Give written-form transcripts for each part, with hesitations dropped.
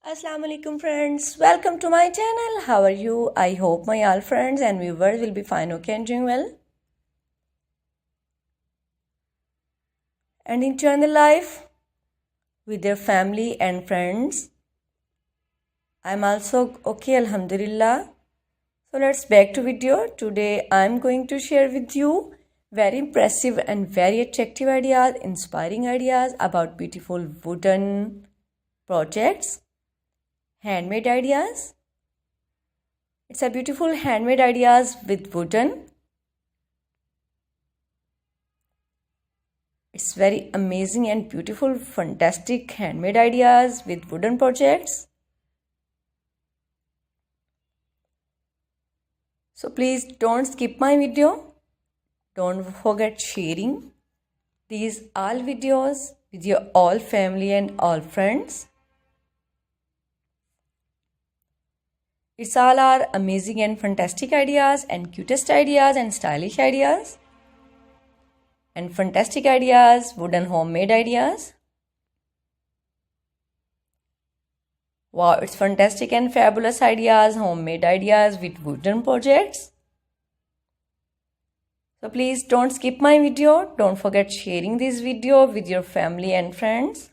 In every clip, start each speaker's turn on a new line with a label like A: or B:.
A: Assalamu alaikum friends, welcome to my channel. How are you? I hope my all friends and viewers will be fine, okay, and doing well and enjoying the life with their family and friends. I'm also okay, alhamdulillah. So let's back to video. Today I'm going to share with you very impressive and very attractive ideas, inspiring ideas about beautiful wooden projects, handmade ideas. It's a beautiful handmade ideas with wooden. It's very amazing and beautiful, fantastic handmade ideas with wooden projects. So please don't skip my video. Don't forget sharing these all videos with your all family and all friends. It's all our amazing and fantastic ideas and cutest ideas and stylish ideas and fantastic ideas, wooden homemade ideas. Wow, it's fantastic and fabulous ideas, homemade ideas with wooden projects. So please don't skip my video. Don't forget sharing this video with your family and friends.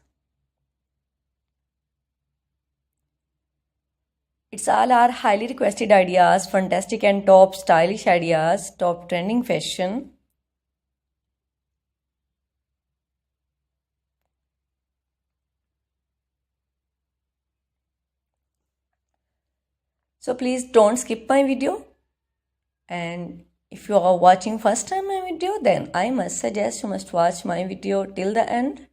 A: It's all our highly requested ideas, fantastic and top stylish ideas, top trending fashion. So please don't skip my video. And if you are watching first time my video, then I must suggest you must watch my video till the end.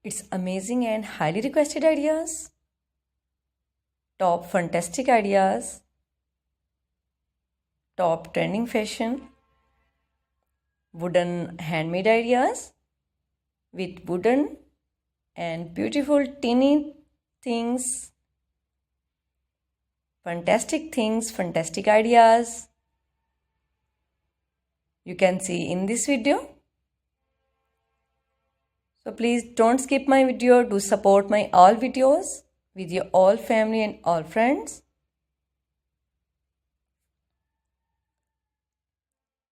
A: It's amazing and highly requested ideas, top fantastic ideas, top trending fashion, wooden handmade ideas with wooden and beautiful teeny things, fantastic ideas you can see in this video. So please don't skip my video. Do support my all videos with your all family and all friends.